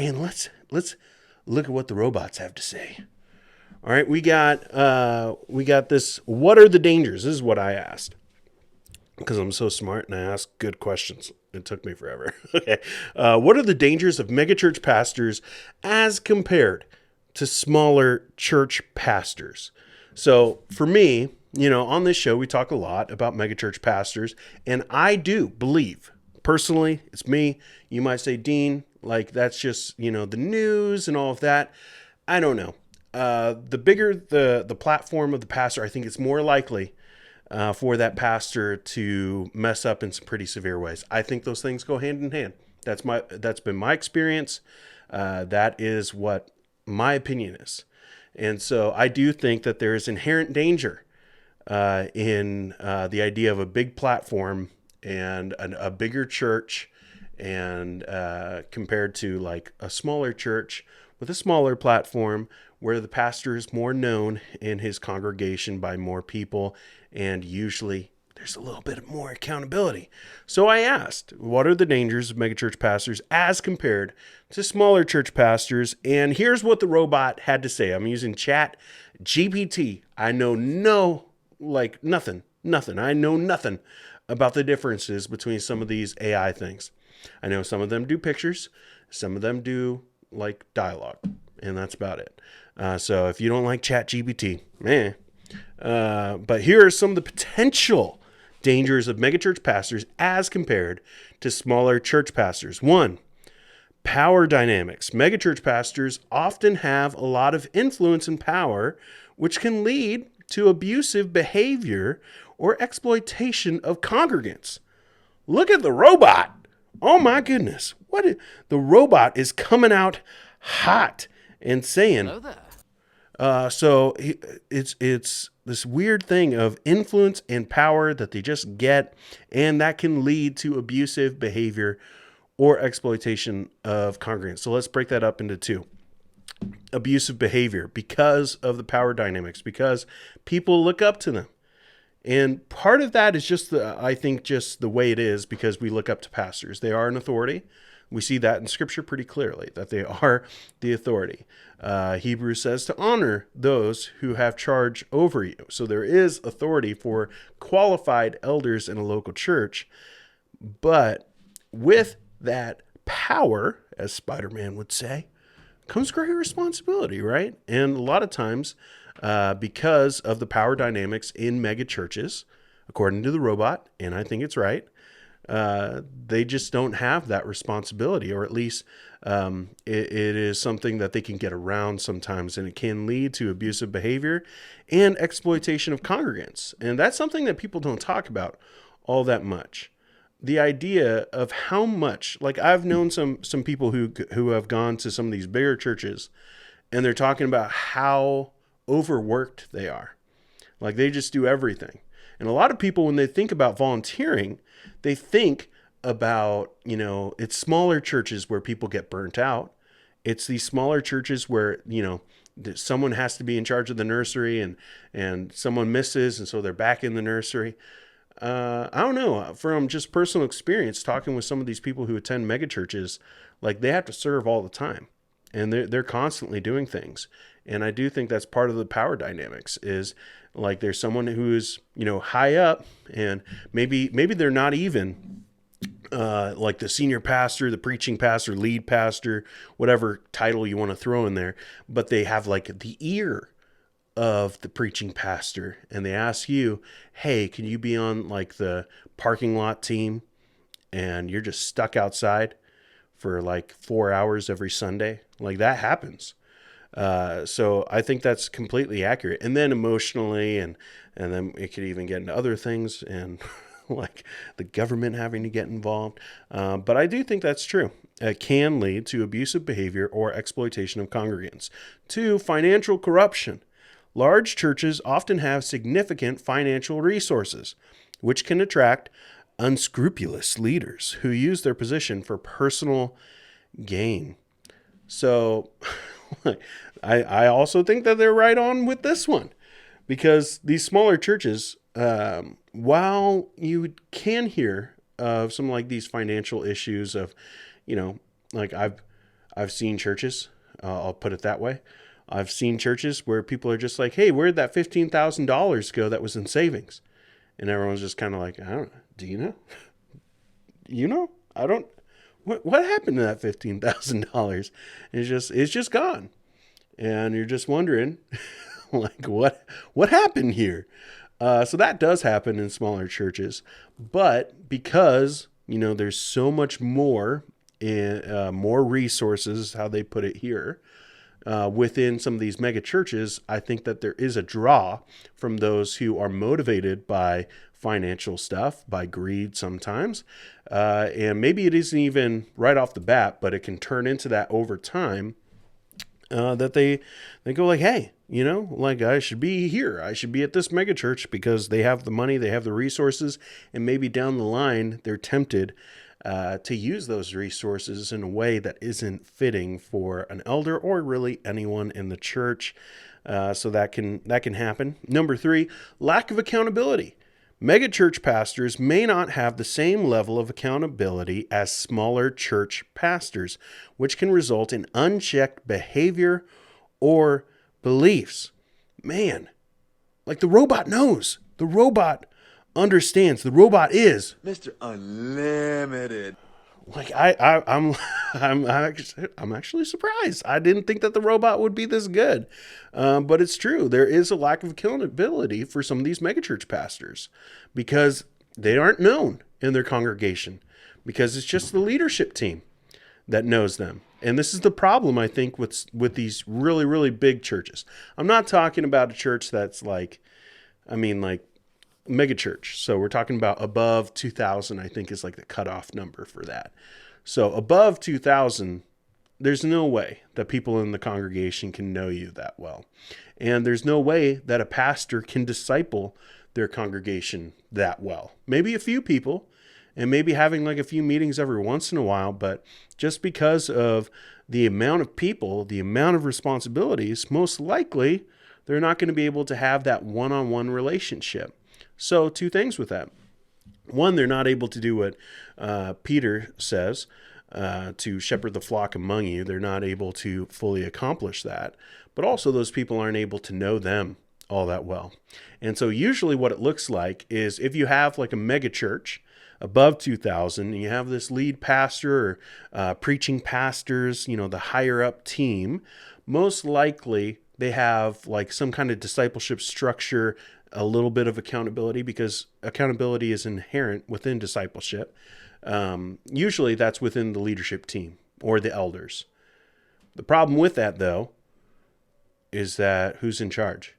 And let's look at what the robots have to say. All right, we got this. What are the dangers? This is what I asked because I'm so smart and I ask good questions. It took me forever. Okay, what are the dangers of megachurch pastors as compared to smaller church pastors? So for me, on this show we talk a lot about megachurch pastors, and I do believe personally, it's me. You might say, Dean, like that's just the news and all of that. I don't know. The bigger the platform of the pastor, I think it's more likely for that pastor to mess up in some pretty severe ways. I think those things go hand in hand. That's been my experience. That is what my opinion is. And so I do think that there is inherent danger in the idea of a big platform and a bigger church, and compared to like a smaller church with a smaller platform where the pastor is more known in his congregation by more people, and usually there's a little bit more accountability. So I asked, what are the dangers of megachurch pastors as compared to smaller church pastors? And here's what the robot had to say. I'm using chat GPT. I know nothing. I know nothing about the differences between some of these AI things. I know some of them do pictures, some of them do like dialogue, and that's about it. So if you don't like ChatGPT, but here are some of the potential dangers of megachurch pastors as compared to smaller church pastors. 1, power dynamics. Megachurch pastors often have a lot of influence and power, which can lead to abusive behavior or exploitation of congregants. Look at the robot. Oh my goodness. The robot is coming out hot and saying, Hello there. so it's this weird thing of influence and power that they just get, and that can lead to abusive behavior or exploitation of congregants. So let's break that up into 2. Abusive behavior because of the power dynamics, because people look up to them. And part of that is just I think just the way it is because we look up to pastors. They are an authority. We see that in Scripture pretty clearly, that they are the authority. Hebrews says to honor those who have charge over you. So there is authority for qualified elders in a local church. But with that power, as Spider-Man would say, comes great responsibility, right? And a lot of times, because of the power dynamics in mega churches, according to the robot, and I think it's right, they just don't have that responsibility, or at least it is something that they can get around sometimes, and it can lead to abusive behavior and exploitation of congregants. And that's something that people don't talk about all that much. The idea of how much, like I've known some people who have gone to some of these bigger churches, and they're talking about how overworked they are. Like they just do everything. And a lot of people, when they think about volunteering, they think about, it's smaller churches where people get burnt out. It's these smaller churches where, someone has to be in charge of the nursery and someone misses, and so they're back in the nursery. I don't know, from just personal experience talking with some of these people who attend megachurches, like they have to serve all the time, and they're constantly doing things. And I do think that's part of the power dynamics is like there's someone who's, high up, and maybe they're not even like the senior pastor, the preaching pastor, lead pastor, whatever title you want to throw in there, but they have like the ear of the preaching pastor, and they ask you, hey, can you be on like the parking lot team, and you're just stuck outside for like 4 hours every Sunday. Like that happens. So I think that's completely accurate. And then emotionally, and then it could even get into other things, and like the government having to get involved. But I do think that's true. It can lead to abusive behavior or exploitation of congregants. 2, financial corruption. Large churches often have significant financial resources, which can attract unscrupulous leaders who use their position for personal gain. So I also think that they're right on with this one, because these smaller churches, while you can hear of some like these financial issues of, like I've seen churches, I'll put it that way. I've seen churches where people are just like, hey, where'd that $15,000 go that was in savings? And everyone's just kind of like, I don't know. Do you know? You know? I don't. What happened to that $15,000? It's just gone. And you're just wondering, like, what happened here? So that does happen in smaller churches, but because there's so much more, more resources, how they put it here, within some of these mega churches, I think that there is a draw from those who are motivated by financial stuff, by greed sometimes. And maybe it isn't even right off the bat, but it can turn into that over time, that they go like, hey, like I should be here. I should be at this mega church because they have the money, they have the resources, and maybe down the line they're tempted to use those resources in a way that isn't fitting for an elder or really anyone in the church. So that can happen. Number 3, lack of accountability. Megachurch pastors may not have the same level of accountability as smaller church pastors, which can result in unchecked behavior or beliefs. Man, like the robot knows. The robot understands. The robot is Mr. Unlimited. like I'm actually surprised. I didn't think that the robot would be this good, but it's true. There is a lack of accountability for some of these megachurch pastors because they aren't known in their congregation, because it's just the leadership team that knows them. And this is the problem, I think, with these really, really big churches. I'm not talking about a church that's like mega church. So we're talking about above 2,000, I think is like the cutoff number for that. So above 2,000, there's no way that people in the congregation can know you that well. And there's no way that a pastor can disciple their congregation that well. Maybe a few people, and maybe having like a few meetings every once in a while, but just because of the amount of people, the amount of responsibilities, most likely they're not going to be able to have that one-on-one relationship. So 2 things with that. 1, they're not able to do what Peter says, to shepherd the flock among you. They're not able to fully accomplish that. But also those people aren't able to know them all that well. And so usually what it looks like is if you have like a mega church above 2,000 and you have this lead pastor or preaching pastors, the higher up team, most likely they have like some kind of discipleship structure, a little bit of accountability, because accountability is inherent within discipleship. Usually that's within the leadership team or the elders. The problem with that, though, is that who's in charge?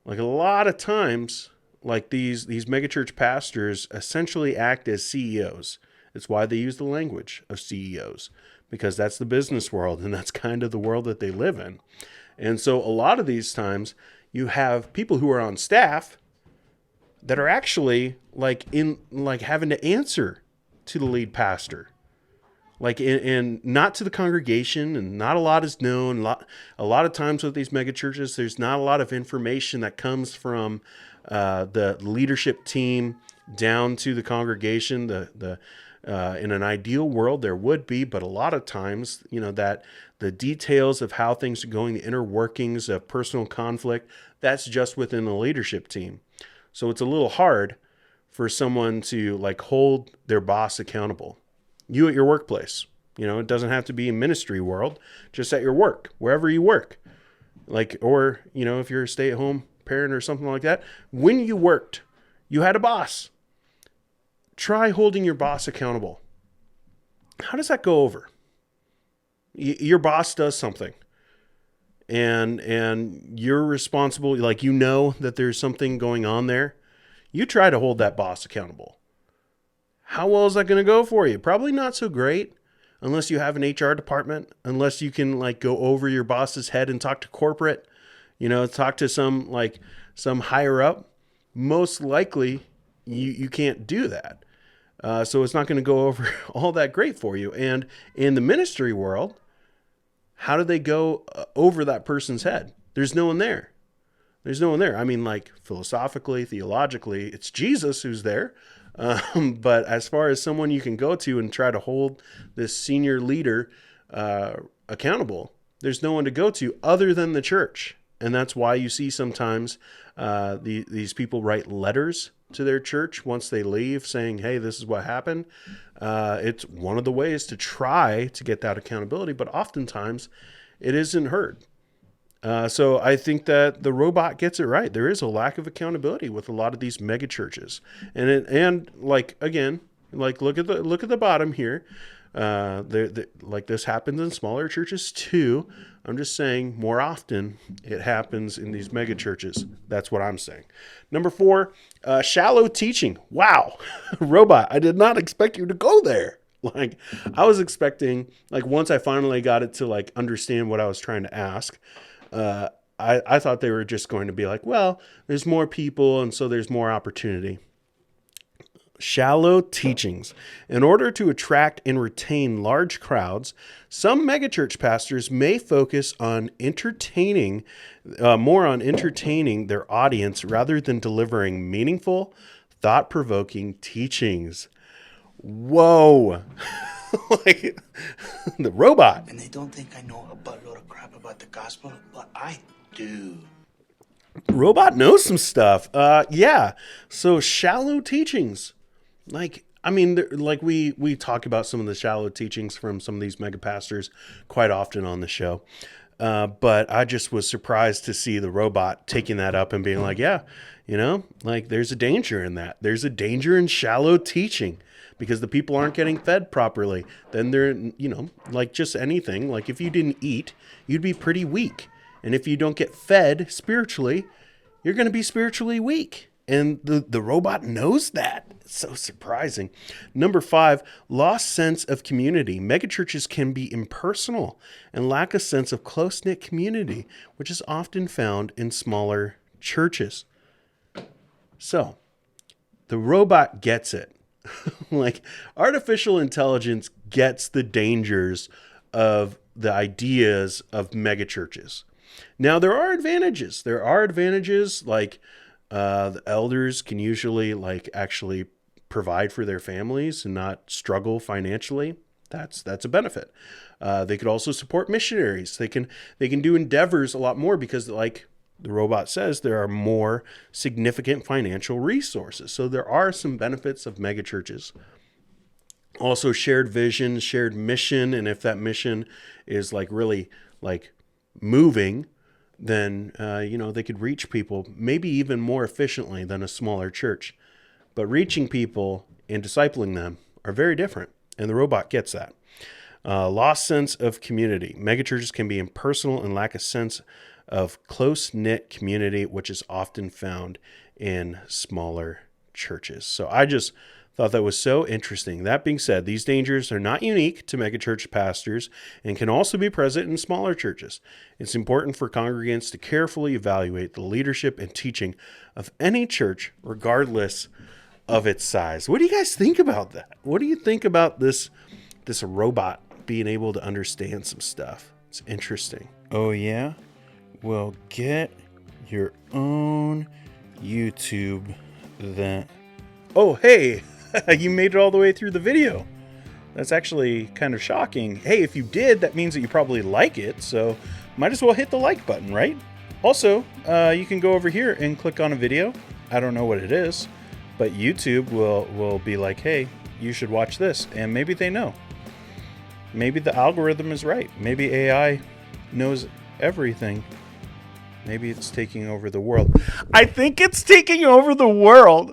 Like a lot of times, like these megachurch pastors essentially act as CEOs. It's why they use the language of CEOs, because that's the business world and that's kind of the world that they live in. And so a lot of these times you have people who are on staff that are actually like having to answer to the lead pastor, and not to the congregation, and not a lot is known. A lot of times with these mega churches, there's not a lot of information that comes from the leadership team down to the congregation. In an ideal world, there would be, but a lot of times, that the details of how things are going, the inner workings of personal conflict, that's just within the leadership team. So it's a little hard for someone to like hold their boss accountable. You at your workplace, it doesn't have to be a ministry world, just at your work, wherever you work. Or if you're a stay-at-home parent or something like that, when you worked, you had a boss. Try holding your boss accountable. How does that go over? Your boss does something, and you're responsible, that there's something going on there. You try to hold that boss accountable. How well is that going to go for you? Probably not so great, unless you have an HR department, unless you can go over your boss's head and talk to corporate, talk to some higher up. Most likely you can't do that. So it's not going to go over all that great for you. And in the ministry world, how do they go over that person's head? There's no one there. There's no one there. I mean, philosophically, theologically, it's Jesus who's there. But as far as someone you can go to and try to hold this senior leader accountable. There's no one to go to other than the church. And that's why you see sometimes these people write letters to their church once they leave saying, hey, this is what happened. It's one of the ways to try to get that accountability, but oftentimes it isn't heard. So I think that the robot gets it right. There is a lack of accountability with a lot of these mega churches, and like again, like look at the bottom here. Like this happens in smaller churches too. I'm just saying more often it happens in these mega churches. That's what I'm saying. Number 4, shallow teaching. Wow, robot! I did not expect you to go there. Like I was expecting, like once I finally got it to like understand what I was trying to ask. I thought they were just going to be like, well, there's more people and so there's more opportunity. Shallow teachings. In order to attract and retain large crowds, some megachurch pastors may focus on more on entertaining their audience rather than delivering meaningful, thought-provoking teachings. Whoa. Like the robot. And they don't think I know a buttload of crap about the gospel, but I do. Robot knows some stuff. Yeah. So shallow teachings. Like, I mean, like we talk about some of the shallow teachings from some of these mega pastors quite often on the show. But I just was surprised to see the robot taking that up and being like, yeah, like there's a danger in that. There's a danger in shallow teaching because the people aren't getting fed properly. Then they're, like just anything. Like if you didn't eat, you'd be pretty weak. And if you don't get fed spiritually, you're going to be spiritually weak. And the robot knows that. It's so surprising. Number 5, lost sense of community. Megachurches can be impersonal and lack a sense of close-knit community, which is often found in smaller churches. So, the robot gets it. Like, artificial intelligence gets the dangers of the ideas of megachurches. Now, there are advantages. Like the elders can usually like actually provide for their families and not struggle financially. That's a benefit. They could also support missionaries. They can do endeavors a lot more because, like the robot says, there are more significant financial resources. So there are some benefits of megachurches. Also, shared vision, shared mission, and if that mission is like really like moving, then they could reach people maybe even more efficiently than a smaller church. But reaching people and discipling them are very different, and the robot gets that. Lost sense of community. Megachurches can be impersonal and lack a sense of close-knit community, which is often found in smaller churches. So I just thought that was so interesting. That being said, these dangers are not unique to megachurch pastors and can also be present in smaller churches. It's important for congregants to carefully evaluate the leadership and teaching of any church, regardless of its size. What do you guys think about that? What do you think about this robot being able to understand some stuff? It's interesting. Oh, yeah? Well, get your own YouTube then. Oh, hey! You made it all the way through the video. That's actually kind of shocking. Hey, if you did, that means that you probably like it, so might as well hit the like button, right? Also, you can go over here and click on a video. I don't know what it is, but YouTube will be like, hey, you should watch this, and maybe they know. Maybe the algorithm is right. Maybe AI knows everything. Maybe it's taking over the world. I think it's taking over the world.